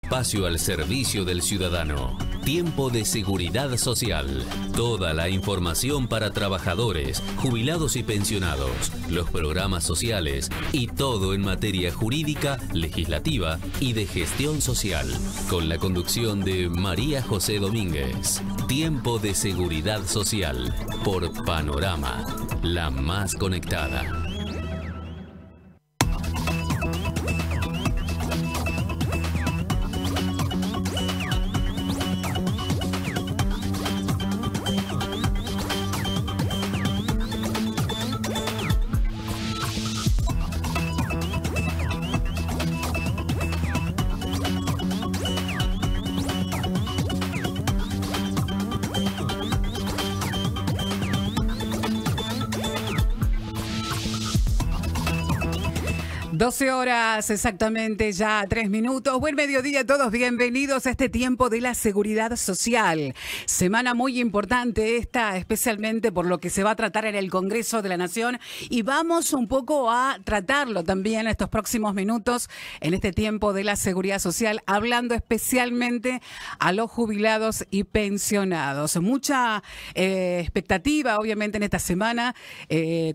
Espacio al servicio del ciudadano. Tiempo de Seguridad Social. Toda la información para trabajadores, jubilados y pensionados, los programas sociales y todo en materia jurídica, legislativa y de gestión social. Con la conducción de María José Domínguez. Tiempo de Seguridad Social. Por Panorama, la más conectada. Horas exactamente, ya 3 minutos. Buen mediodía a todos, bienvenidos a este tiempo de la seguridad social. Semana muy importante esta, especialmente por lo que se va a tratar en el Congreso de la Nación, y vamos un poco a tratarlo también en estos próximos minutos en este tiempo de la seguridad social, hablando especialmente a los jubilados y pensionados. Mucha expectativa, obviamente, en esta semana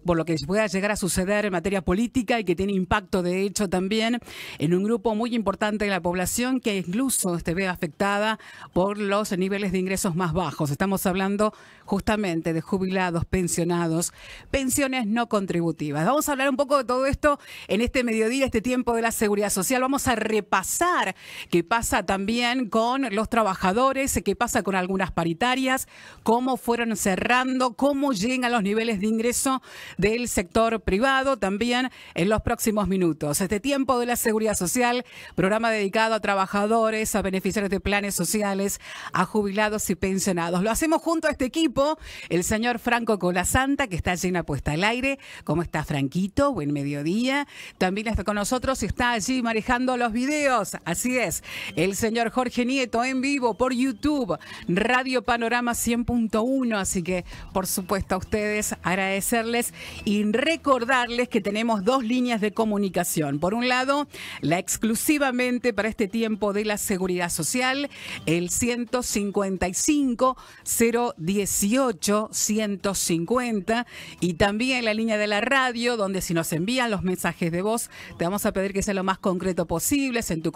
por lo que pueda llegar a suceder en materia política y que tiene impacto de hecho también en un grupo muy importante de la población que incluso se ve afectada por los niveles de ingresos más bajos. Estamos hablando justamente de jubilados, pensionados, pensiones no contributivas. Vamos a hablar un poco de todo esto en este mediodía, este tiempo de la seguridad social. Vamos a repasar qué pasa también con los trabajadores, qué pasa con algunas paritarias, cómo fueron cerrando, cómo llegan a los niveles de ingreso del sector privado también en los próximos minutos. Este tiempo de la seguridad social, programa dedicado a trabajadores, a beneficiarios de planes sociales, a jubilados y pensionados. Lo hacemos junto a este equipo, el señor Franco Colasanta, que está allí puesta al aire. ¿Cómo está, Franquito? Buen mediodía. También está con nosotros y está allí manejando los videos. Así es, el señor Jorge Nieto en vivo por YouTube, Radio Panorama 100.1. Así que, por supuesto, a ustedes agradecerles y recordarles que tenemos dos líneas de comunicación. Por un lado, la exclusivamente para este tiempo de la seguridad social, el 155-018-150, y también la línea de la radio, donde si nos envían los mensajes de voz, te vamos a pedir que sea lo más concreto posible en tu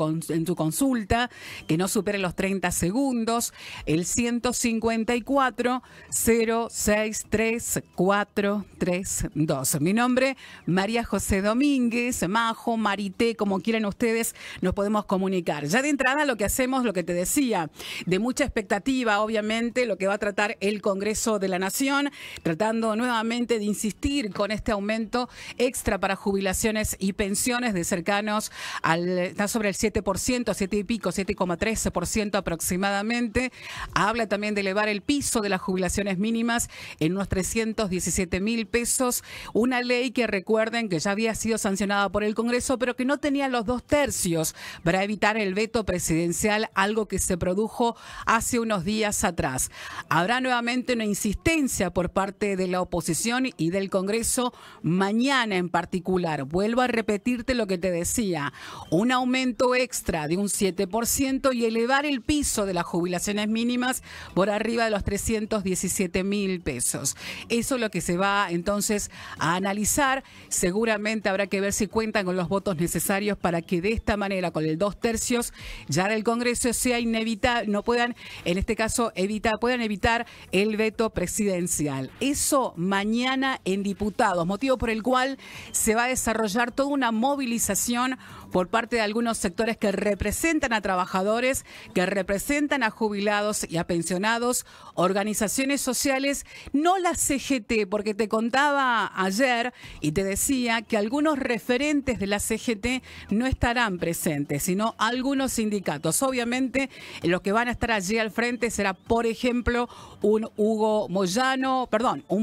consulta, que no supere los 30 segundos, el 154-063-432. Mi nombre, María José Domínguez, Majo, Marité, como quieran ustedes, nos podemos comunicar. Ya de entrada lo que hacemos, lo que te decía, de mucha expectativa, obviamente, lo que va a tratar el Congreso de la Nación, tratando nuevamente de insistir con este aumento extra para jubilaciones y pensiones de cercanos está sobre el 7%, 7 y pico, 7,13% aproximadamente. Habla también de elevar el piso de las jubilaciones mínimas en unos 317.000 pesos. Una ley que recuerden que ya había sido sancionada por el Congreso, pero que no tenía los 2/3 para evitar el veto presidencial, algo que se produjo hace unos días atrás. Habrá nuevamente una insistencia por parte de la oposición y del Congreso mañana en particular. Vuelvo a repetirte lo que te decía, un aumento extra de un 7% y elevar el piso de las jubilaciones mínimas por arriba de los 317.000 pesos. Eso es lo que se va entonces a analizar. Seguramente habrá que ver si cuentan con los votos necesarios para que de esta manera, con el 2/3 ya del Congreso, sea inevitable, no puedan, en este caso, puedan evitar el veto presidencial. Eso mañana en diputados, motivo por el cual se va a desarrollar toda una movilización por parte de algunos sectores que representan a trabajadores, que representan a jubilados y a pensionados, organizaciones sociales, no la CGT, porque te contaba ayer y te decía que algunos referentes de la CGT no estarán presentes, sino algunos sindicatos. Obviamente, los que van a estar allí al frente será, por ejemplo, un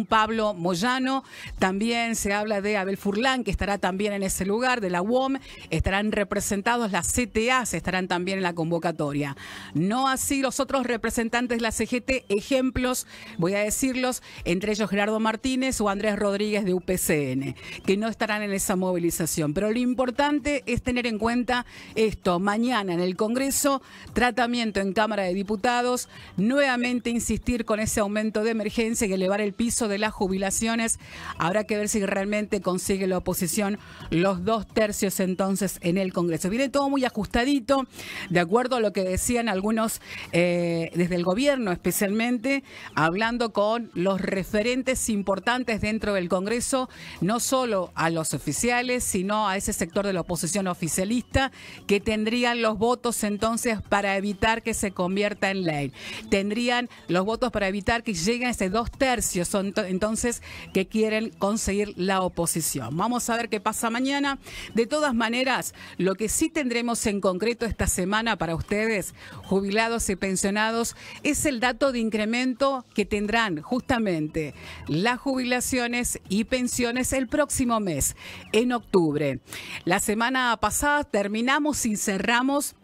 Pablo Moyano. También se habla de Abel Furlan, que estará también en ese lugar, de la UOM. Estarán representados las CTAs, estarán también en la convocatoria. No así los otros representantes de la CGT, ejemplos, voy a decirlos, entre ellos Gerardo Martínez o Andrés Rodríguez de UPCN, que no estarán en esa movilización. oposición. Pero lo importante es tener en cuenta esto. Mañana en el Congreso, tratamiento en Cámara de Diputados, nuevamente insistir con ese aumento de emergencia y elevar el piso de las jubilaciones. Habrá que ver si realmente consigue la oposición los 2/3 entonces en el Congreso. Viene todo muy ajustadito, de acuerdo a lo que decían algunos desde el gobierno, especialmente hablando con los referentes importantes dentro del Congreso, no solo a los oficiales, sino a ese sector de la oposición oficialista que tendrían los votos entonces para evitar que se convierta en ley. Tendrían los votos para evitar que lleguen a ese 2/3 entonces que quieren conseguir la oposición. Vamos a ver qué pasa mañana. De todas maneras, lo que sí tendremos en concreto esta semana para ustedes, jubilados y pensionados, es el dato de incremento que tendrán justamente las jubilaciones y pensiones el próximo mes, en octubre. La semana pasada terminamos y cerramos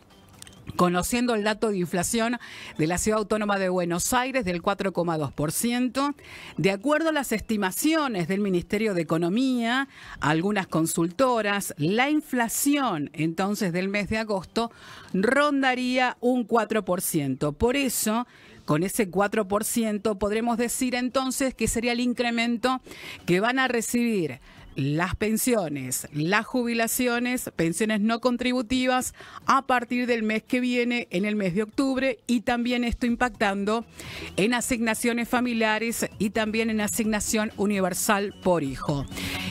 conociendo el dato de inflación de la Ciudad Autónoma de Buenos Aires del 4,2%. De acuerdo a las estimaciones del Ministerio de Economía, algunas consultoras, la inflación entonces del mes de agosto rondaría un 4%. Por eso, con ese 4% podremos decir entonces que sería el incremento que van a recibir las pensiones, las jubilaciones, pensiones no contributivas a partir del mes que viene, en el mes de octubre, y también esto impactando en asignaciones familiares y también en asignación universal por hijo.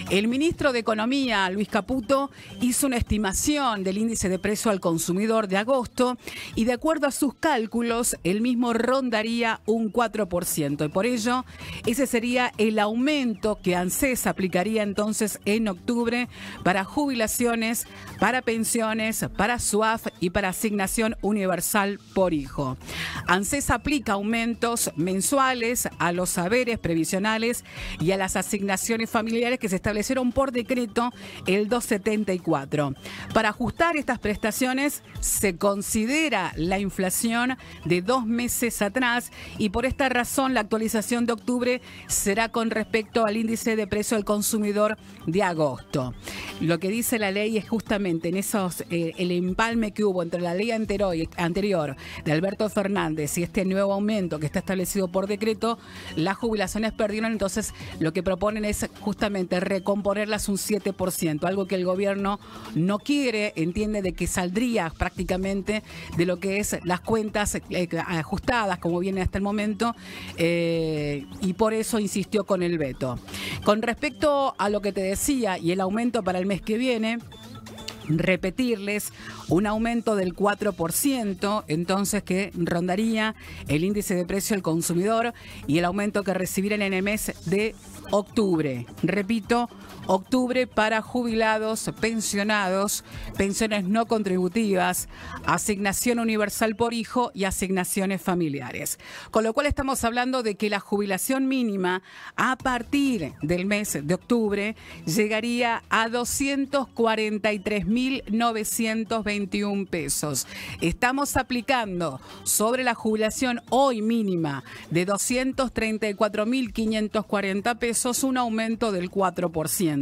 El ministro de Economía, Luis Caputo, hizo una estimación del índice de precio al consumidor de agosto y de acuerdo a sus cálculos, el mismo rondaría un 4%. Y por ello, ese sería el aumento que ANSES aplicaría entonces en octubre para jubilaciones, para pensiones, para SUAF y para asignación universal por hijo. ANSES aplica aumentos mensuales a los saberes previsionales y a las asignaciones familiares que se establecieron por decreto el 274. Para ajustar estas prestaciones se considera la inflación de 2 meses atrás y por esta razón la actualización de octubre será con respecto al índice de precio al consumidor de agosto. Lo que dice la ley es justamente en esos el empalme que hubo entre la ley anterior de Alberto Fernández y este nuevo aumento que está establecido por decreto, las jubilaciones perdieron, entonces lo que proponen es justamente recomponerlas un 7%, algo que el gobierno no quiere, entiende de que saldría prácticamente de lo que es las cuentas ajustadas como viene hasta el momento y por eso insistió con el veto. Con respecto a lo que te decía y el aumento para el mes que viene, repetirles un aumento del 4%, entonces que rondaría el índice de precio al consumidor y el aumento que recibirán en el mes de octubre. Repito, octubre para jubilados, pensionados, pensiones no contributivas, asignación universal por hijo y asignaciones familiares. Con lo cual estamos hablando de que la jubilación mínima a partir del mes de octubre llegaría a 243.921 pesos. Estamos aplicando sobre la jubilación hoy mínima de 234.540 pesos un aumento del 4%.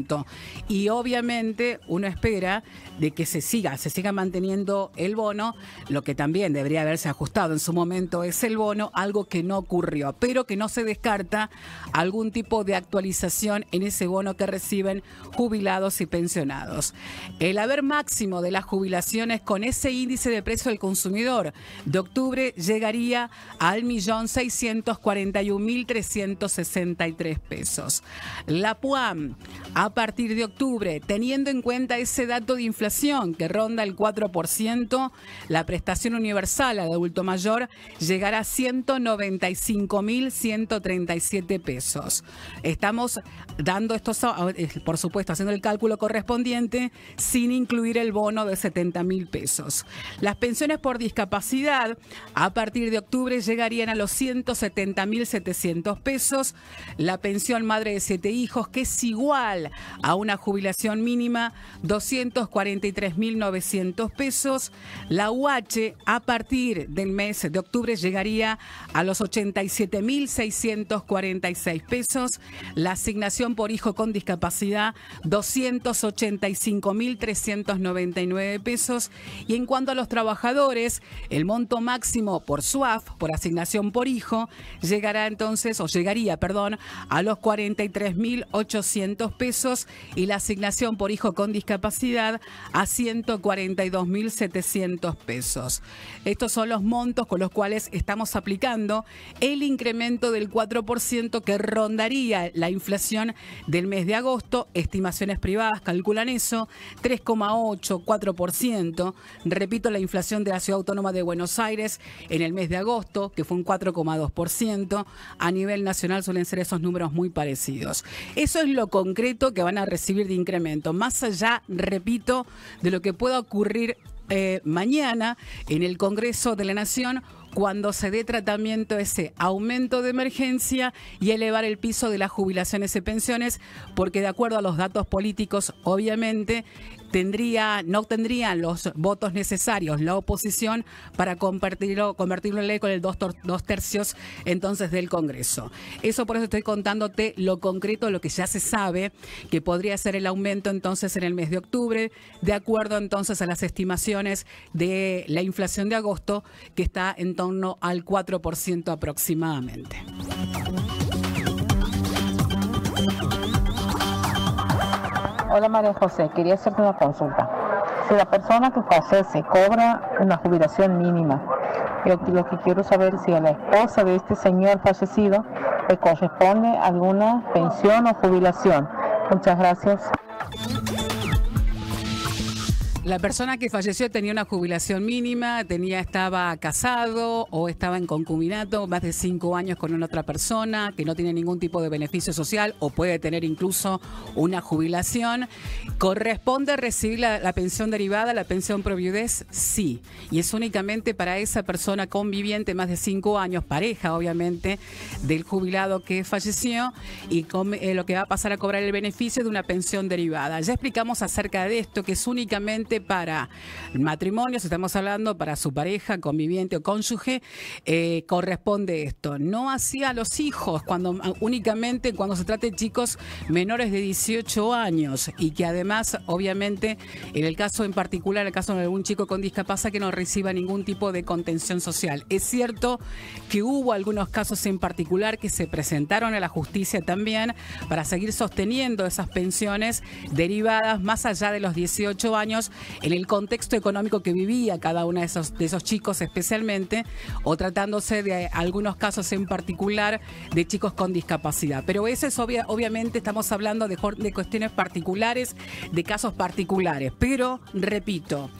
Y obviamente uno espera de que se siga manteniendo el bono. Lo que también debería haberse ajustado en su momento es el bono, algo que no ocurrió, pero que no se descarta algún tipo de actualización en ese bono que reciben jubilados y pensionados. El haber máximo de las jubilaciones con ese índice de precio del consumidor de octubre llegaría al 1.641.363 pesos. La PUAM, a partir de octubre, teniendo en cuenta ese dato de inflación que ronda el 4%, la prestación universal al adulto mayor llegará a 195.137 pesos. Estamos dando estos, por supuesto, haciendo el cálculo correspondiente, sin incluir incluir el bono de 70.000 pesos. Las pensiones por discapacidad a partir de octubre llegarían a los 170.700 pesos. La pensión madre de 7 hijos, que es igual a una jubilación mínima, 243.900 pesos. La UH a partir del mes de octubre llegaría a los 87.646 pesos. La asignación por hijo con discapacidad, 285.399 pesos. Y en cuanto a los trabajadores, el monto máximo por SUAF, por asignación por hijo, llegaría a los 43.800 pesos, y la asignación por hijo con discapacidad a 142.700 pesos. Estos son los montos con los cuales estamos aplicando el incremento del 4% que rondaría la inflación del mes de agosto. Estimaciones privadas calculan eso, 3,8, 4%. Repito, la inflación de la Ciudad Autónoma de Buenos Aires en el mes de agosto, que fue un 4,2%. A nivel nacional suelen ser esos números muy parecidos. Eso es lo concreto que van a recibir de incremento. Más allá, repito, de lo que pueda ocurrir mañana en el Congreso de la Nación, cuando se dé tratamiento a ese aumento de emergencia y elevar el piso de las jubilaciones y pensiones, porque de acuerdo a los datos políticos, obviamente, no tendrían los votos necesarios la oposición para convertirlo en ley con el 2/3 entonces del Congreso. Eso, por eso estoy contándote lo concreto, lo que ya se sabe, que podría ser el aumento entonces en el mes de octubre, de acuerdo entonces a las estimaciones de la inflación de agosto, que está en torno al 4% aproximadamente. Hola María José, quería hacerte una consulta. Si la persona que fallece cobra una jubilación mínima, yo lo que quiero saber es si a la esposa de este señor fallecido le corresponde alguna pensión o jubilación. Muchas gracias. La persona que falleció tenía una jubilación mínima, estaba casado o estaba en concubinato más de 5 años con una otra persona que no tiene ningún tipo de beneficio social o puede tener incluso una jubilación. ¿Corresponde recibir la pensión derivada, la pensión por viudez? Sí. Y es únicamente para esa persona conviviente más de 5 años, pareja obviamente, del jubilado que falleció, y lo que va a pasar a cobrar el beneficio de una pensión derivada. Ya explicamos acerca de esto, que es únicamente para el matrimonio, si estamos hablando para su pareja, conviviente o cónyuge, corresponde esto. No así a los hijos, únicamente cuando se trate de chicos menores de 18 años y que además, obviamente, en el caso en particular, el caso de algún chico con discapacidad que no reciba ningún tipo de contención social. Es cierto que hubo algunos casos en particular que se presentaron a la justicia también para seguir sosteniendo esas pensiones derivadas más allá de los 18 años, en el contexto económico que vivía cada uno de esos chicos especialmente, o tratándose de algunos casos en particular de chicos con discapacidad. Pero eso es obviamente estamos hablando de cuestiones particulares, de casos particulares. Pero, repito,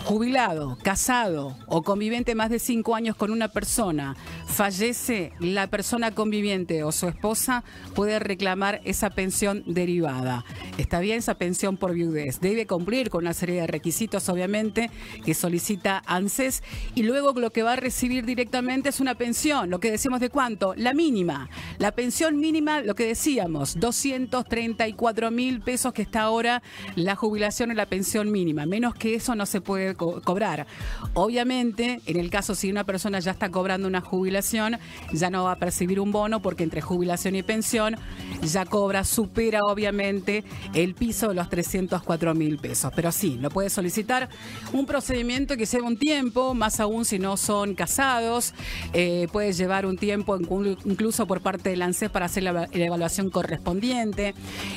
jubilado, casado o conviviente más de 5 años con una persona, fallece la persona conviviente o su esposa, puede reclamar esa pensión derivada. Está bien, esa pensión por viudez. Debe cumplir con una serie de requisitos, obviamente, que solicita ANSES, y luego lo que va a recibir directamente es una pensión. Lo que decimos de cuánto, la mínima. La pensión mínima, lo que decíamos, 234.000 pesos que está ahora la jubilación o la pensión mínima. Menos que eso no se puede cobrar. Obviamente, en el caso si una persona ya está cobrando una jubilación, ya no va a percibir un bono, porque entre jubilación y pensión ya supera obviamente el piso de los 304.000 pesos. Pero sí, lo puede solicitar. Un procedimiento que lleva un tiempo, más aún si no son casados, puede llevar un tiempo incluso por parte del ANSES para hacer la evaluación correspondiente,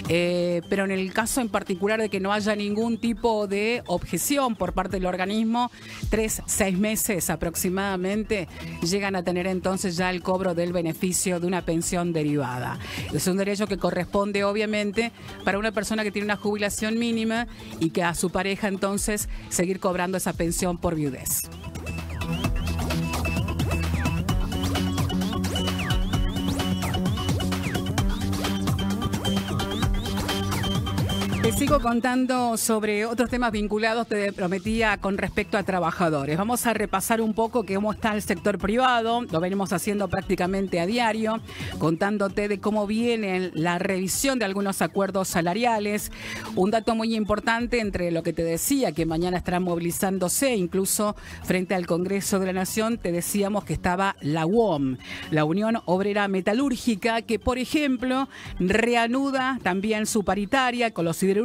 pero en el caso en particular de que no haya ningún tipo de objeción por parte del organismo, 3-6 meses aproximadamente llegan a tener entonces ya el cobro del beneficio de una pensión derivada. Es un derecho que corresponde obviamente para una persona que tiene una jubilación mínima y que a su pareja entonces seguir cobrando esa pensión por viudez. Te sigo contando sobre otros temas vinculados, te prometía, con respecto a trabajadores. Vamos a repasar un poco cómo está el sector privado, lo venimos haciendo prácticamente a diario, contándote de cómo viene la revisión de algunos acuerdos salariales. Un dato muy importante entre lo que te decía, que mañana estarán movilizándose, incluso frente al Congreso de la Nación, te decíamos que estaba la UOM, la Unión Obrera Metalúrgica, que por ejemplo reanuda también su paritaria con los siderúrgicos,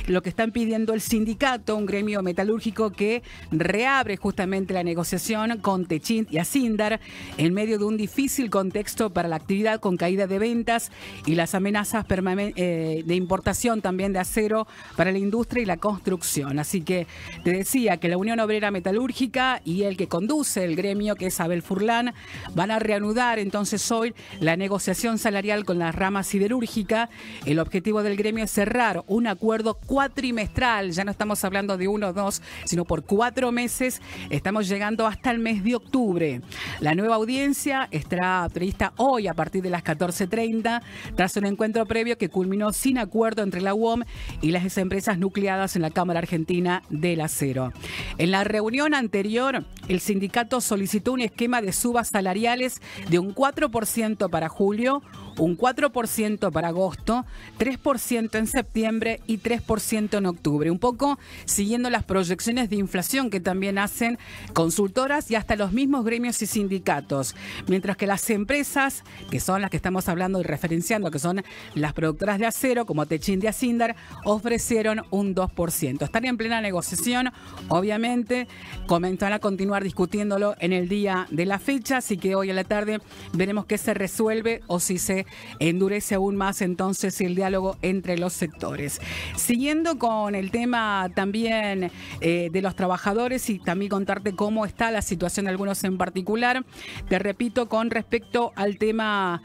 lo que están pidiendo el sindicato, un gremio metalúrgico que reabre justamente la negociación con Techint y Asindar en medio de un difícil contexto para la actividad con caída de ventas y las amenazas de importación también de acero para la industria y la construcción. Así que te decía que la Unión Obrera Metalúrgica y el que conduce el gremio, que es Abel Furlan, van a reanudar entonces hoy la negociación salarial con la rama siderúrgica. El objetivo del gremio es cerrar un acuerdo cuatrimestral, ya no estamos hablando de 1 o 2, sino por 4 meses, estamos llegando hasta el mes de octubre. La nueva audiencia estará prevista hoy a partir de las 14:30, tras un encuentro previo que culminó sin acuerdo entre la UOM y las empresas nucleadas en la Cámara Argentina del Acero. En la reunión anterior, el sindicato solicitó un esquema de subas salariales de un 4% para julio, un 4% para agosto, 3% en septiembre y 3% en octubre. Un poco siguiendo las proyecciones de inflación que también hacen consultoras y hasta los mismos gremios y sindicatos. Mientras que las empresas, que son las que estamos hablando y referenciando, que son las productoras de acero, como Techint y Asindar, ofrecieron un 2%. Están en plena negociación, obviamente, van a continuar discutiéndolo en el día de la fecha, así que hoy a la tarde veremos qué se resuelve o si se endurece aún más entonces el diálogo entre los sectores. Siguiendo con el tema también de los trabajadores y también contarte cómo está la situación de algunos en particular, te repito con respecto al tema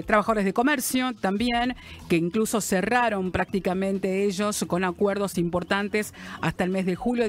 trabajadores de comercio también, que incluso cerraron prácticamente ellos con acuerdos importantes hasta el mes de julio,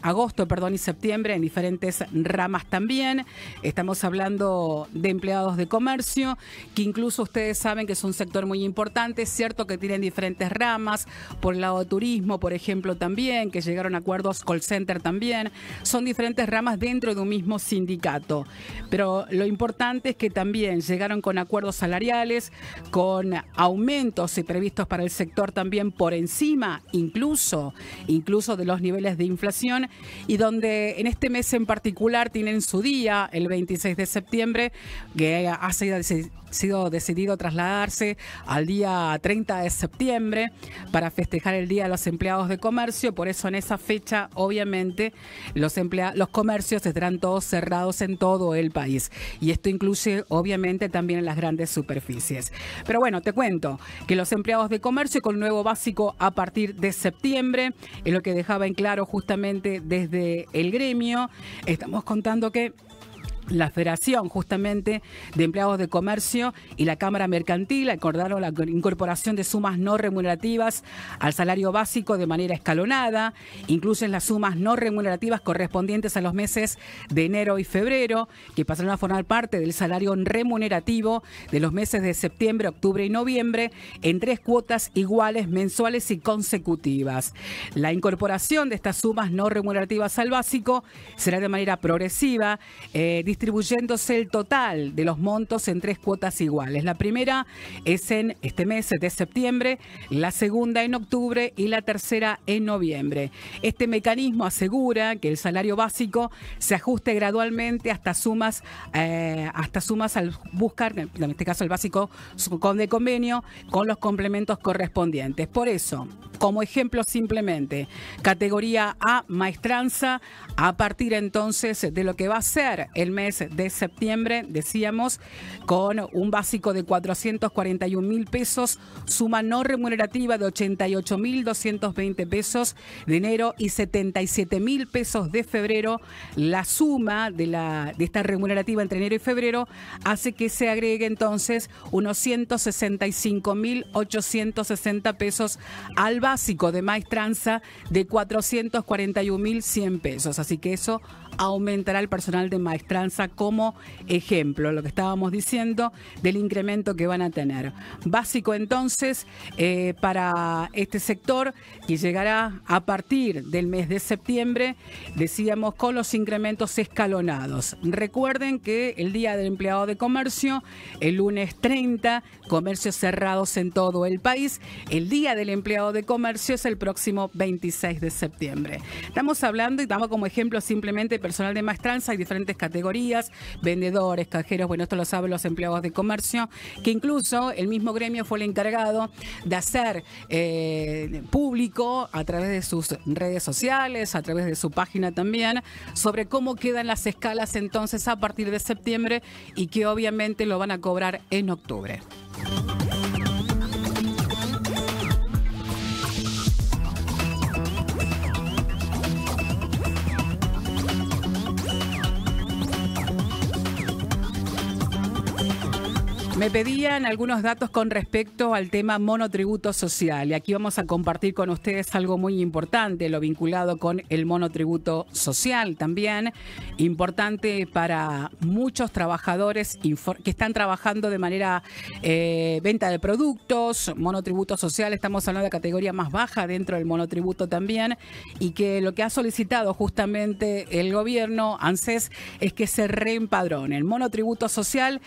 agosto y septiembre en diferentes ramas también. Estamos hablando de empleados de comercio, que incluso ustedes saben que es un sector muy importante. Es cierto que tienen diferentes ramas, por el lado de turismo, por ejemplo, también, que llegaron a acuerdos, call center también. Son diferentes ramas dentro de un mismo sindicato. Pero lo importante es que también llegaron con acuerdos salariales, con aumentos previstos para el sector también por encima, incluso de los niveles de inflación, y donde en este mes en particular tienen su día, el 26 de septiembre, que ha sido decidido trasladarse al día 30 de septiembre para festejar el Día de los Empleados de Comercio. Por eso en esa fecha, obviamente, los comercios estarán todos cerrados en todo el país. Y esto incluye, obviamente, también en las grandes superficies. Pero bueno, te cuento que los empleados de comercio con nuevo básico a partir de septiembre, es lo que dejaba en claro justamente desde el gremio. Estamos contando que la Federación justamente de Empleados de Comercio y la Cámara Mercantil acordaron la incorporación de sumas no remunerativas al salario básico de manera escalonada. Incluyen las sumas no remunerativas correspondientes a los meses de enero y febrero, que pasarán a formar parte del salario remunerativo de los meses de septiembre, octubre y noviembre en 3 cuotas iguales, mensuales y consecutivas. La incorporación de estas sumas no remunerativas al básico será de manera progresiva, distribuyéndose el total de los montos en 3 cuotas iguales. La primera es en este mes de septiembre, la segunda en octubre y la tercera en noviembre. Este mecanismo asegura que el salario básico se ajuste gradualmente hasta sumas al buscar, en este caso el básico de convenio, con los complementos correspondientes. Por eso, como ejemplo simplemente, categoría A, maestranza, a partir entonces de lo que va a ser el mes de septiembre, decíamos, con un básico de 441.000 pesos, suma no remunerativa de 88.220 pesos de enero y 77.000 pesos de febrero. La suma de esta remunerativa entre enero y febrero hace que se agregue entonces unos 165.860 pesos al básico de maestranza de 441.100 pesos. Así que eso aumentará el personal de maestranza Maestranza como ejemplo, lo que estábamos diciendo del incremento que van a tener. Básico entonces para este sector que llegará a partir del mes de septiembre, decíamos, con los incrementos escalonados. Recuerden que el Día del Empleado de Comercio, el lunes 30, comercios cerrados en todo el país. El Día del Empleado de Comercio es el próximo 26 de septiembre. Estamos hablando y damos como ejemplo simplemente personal de Maestranza. Hay diferentes categorías, vendedores, cajeros, bueno, esto lo saben los empleados de comercio, que incluso el mismo gremio fue el encargado de hacer público a través de sus redes sociales, a través de su página también, sobre cómo quedan las escalas entonces a partir de septiembre y que obviamente lo van a cobrar en octubre. Me pedían algunos datos con respecto al tema monotributo social y aquí vamos a compartir con ustedes algo muy importante, lo vinculado con el monotributo social también, importante para muchos trabajadores que están trabajando de manera venta de productos, monotributo social, estamos hablando de categoría más baja dentro del monotributo también, y que lo que ha solicitado justamente el gobierno, ANSES, es que se reempadrone el monotributo social.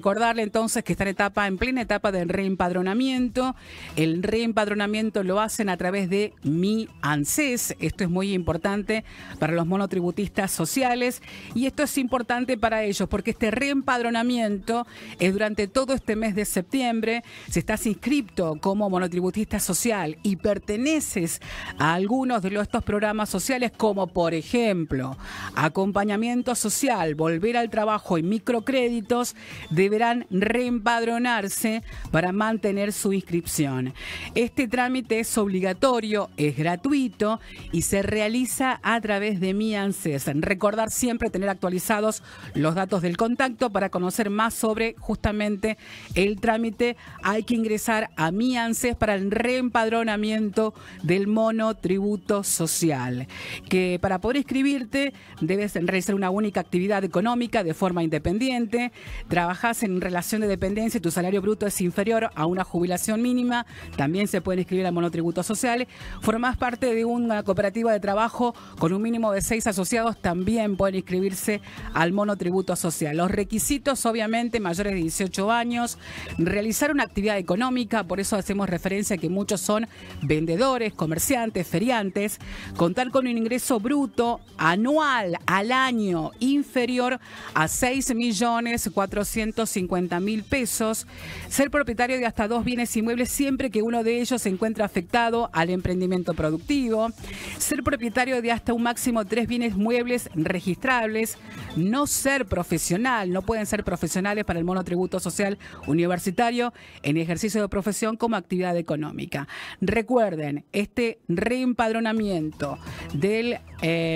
Recordarle entonces que está en plena etapa de reempadronamiento. El reempadronamiento lo hacen a través de Mi ANSES. Esto es muy importante para los monotributistas sociales y esto es importante para ellos porque este reempadronamiento es durante todo este mes de septiembre. Si estás inscripto como monotributista social y perteneces a algunos de estos programas sociales, como por ejemplo acompañamiento social, volver al trabajo y microcréditos, deberán reempadronarse para mantener su inscripción. Este trámite es obligatorio, es gratuito y se realiza a través de Mi ANSES. Recordar siempre tener actualizados los datos del contacto para conocer más sobre justamente el trámite. Hay que ingresar a Mi ANSES para el reempadronamiento del monotributo social, que para poder inscribirte debes realizar una única actividad económica de forma independiente, trabajas en relación de dependencia y tu salario bruto es inferior a una jubilación mínima, también se pueden inscribir al monotributo social. Formás parte de una cooperativa de trabajo con un mínimo de 6 asociados, también pueden inscribirse al monotributo social. Los requisitos, obviamente, mayores de 18 años, realizar una actividad económica, por eso hacemos referencia a que muchos son vendedores, comerciantes, feriantes, contar con un ingreso bruto anual al año inferior a 6.450.000 pesos, ser propietario de hasta 2 bienes inmuebles siempre que uno de ellos se encuentre afectado al emprendimiento productivo, ser propietario de hasta un máximo 3 bienes muebles registrables, no ser profesional, no pueden ser profesionales para el monotributo social universitario en ejercicio de profesión como actividad económica. Recuerden, este reempadronamiento del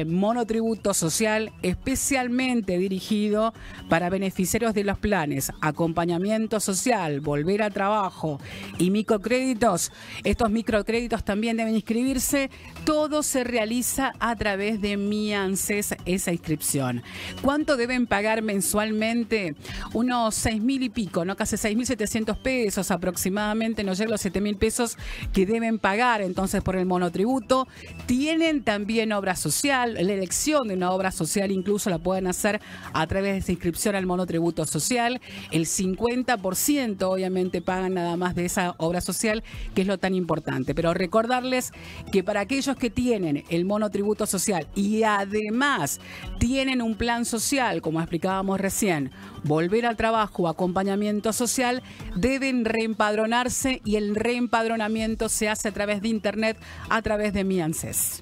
monotributo social especialmente dirigido para beneficiarios de los planes acompañamiento social, volver al trabajo y microcréditos. Estos microcréditos también deben inscribirse. Todo se realiza a través de Mi ANSES, esa inscripción. ¿Cuánto deben pagar mensualmente? Unos 6.000 y pico, ¿no? Casi 6.700 pesos aproximadamente, no llega a los 7.000 pesos que deben pagar entonces por el monotributo. Tienen también obra social, la elección de una obra social incluso la pueden hacer a través de esa inscripción al monotributo social. El 50% obviamente pagan nada más de esa obra social, que es lo tan importante. Pero recordarles que para aquellos que tienen el monotributo social y además tienen un plan social, como explicábamos recién, volver al trabajo, acompañamiento social, deben reempadronarse y el reempadronamiento se hace a través de internet, a través de Mi ANSES.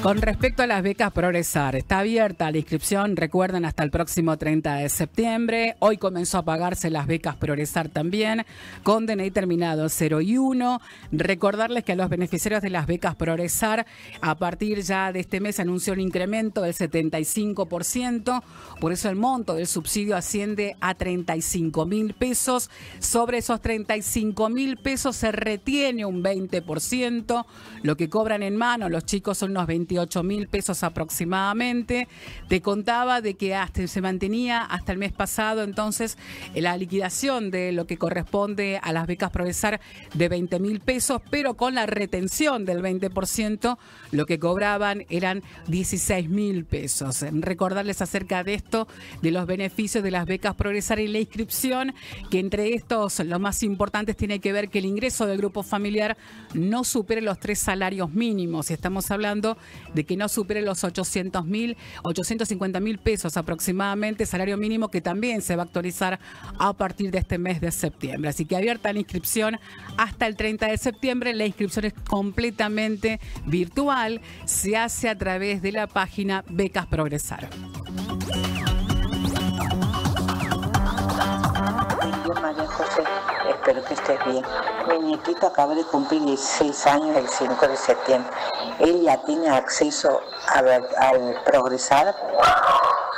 Con respecto a las becas Progresar, está abierta la inscripción, recuerden, hasta el próximo 30 de septiembre. Hoy comenzó a pagarse las becas Progresar también, con DNI terminado 0 y 1. Recordarles que a los beneficiarios de las becas Progresar, a partir ya de este mes anunció un incremento del 75%, por eso el monto del subsidio asciende a 35.000 pesos. Sobre esos 35.000 pesos se retiene un 20%, lo que cobran en mano los chicos son unos 28.000 pesos aproximadamente. Te contaba de que se mantenía hasta el mes pasado entonces la liquidación de lo que corresponde a las becas Progresar de 20.000 pesos, pero con la retención del 20%, lo que cobraban eran 16.000 pesos. Recordarles acerca de esto, de los beneficios de las becas Progresar y la inscripción, que entre estos los más importantes tiene que ver que el ingreso del grupo familiar no supere los 3 salarios mínimos, y estamos hablando de que no supere los 850.000 pesos aproximadamente, salario mínimo que también se va a actualizar a partir de este mes de septiembre. Así que abierta la inscripción hasta el 30 de septiembre. La inscripción es completamente virtual, se hace a través de la página Becas Progresar. María José, espero que estés bien. Mi nietito acaba de cumplir 16 años el 5 de septiembre. Él ya tiene acceso al Progresar.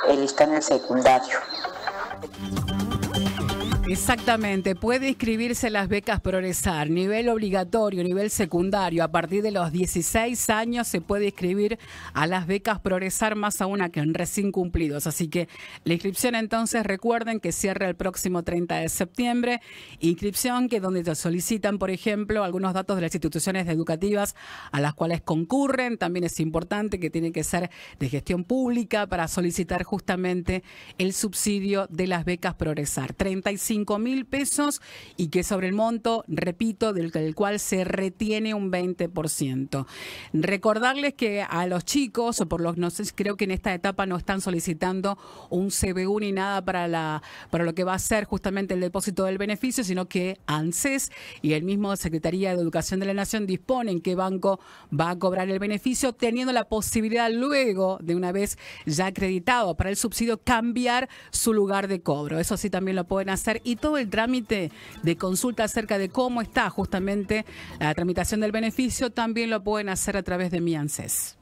Él está en el secundario. Exactamente, puede inscribirse en las becas Progresar, nivel obligatorio, nivel secundario. A partir de los 16 años se puede inscribir a las becas Progresar, más aún a que en recién cumplidos. Así que la inscripción entonces, recuerden que cierra el próximo 30 de septiembre. Inscripción que donde te solicitan, por ejemplo, algunos datos de las instituciones educativas a las cuales concurren. También es importante que tiene que ser de gestión pública para solicitar justamente el subsidio de las becas Progresar. 35.000 pesos, y que sobre el monto, repito, del cual se retiene un 20%. Recordarles que a los chicos, no sé, creo que en esta etapa no están solicitando un CBU ni nada para lo que va a ser justamente el depósito del beneficio, sino que ANSES y el mismo Secretaría de Educación de la Nación disponen qué banco va a cobrar el beneficio, teniendo la posibilidad luego de una vez ya acreditado para el subsidio cambiar su lugar de cobro. Eso sí también lo pueden hacer, y todo el trámite de consulta acerca de cómo está justamente la tramitación del beneficio también lo pueden hacer a través de Mi ANSES.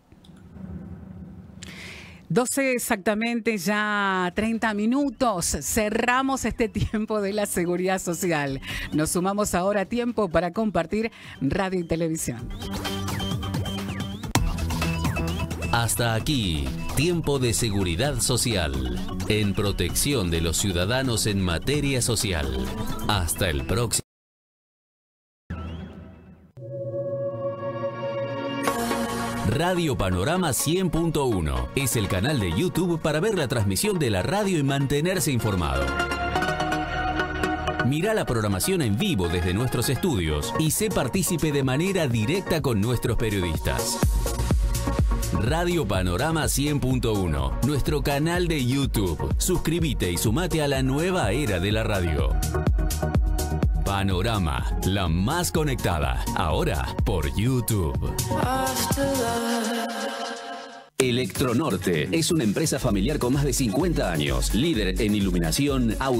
12 exactamente, ya 30 minutos. Cerramos este tiempo de la seguridad social. Nos sumamos ahora a tiempo para compartir radio y televisión. Hasta aquí, tiempo de seguridad social, en protección de los ciudadanos en materia social. Hasta el próximo. Radio Panorama 100.1 es el canal de YouTube para ver la transmisión de la radio y mantenerse informado. Mirá la programación en vivo desde nuestros estudios y sé partícipe de manera directa con nuestros periodistas. Radio Panorama 100.1, nuestro canal de YouTube. Suscríbete y sumate a la nueva era de la radio. Panorama, la más conectada, ahora por YouTube. Electronorte es una empresa familiar con más de 50 años, líder en iluminación, audio.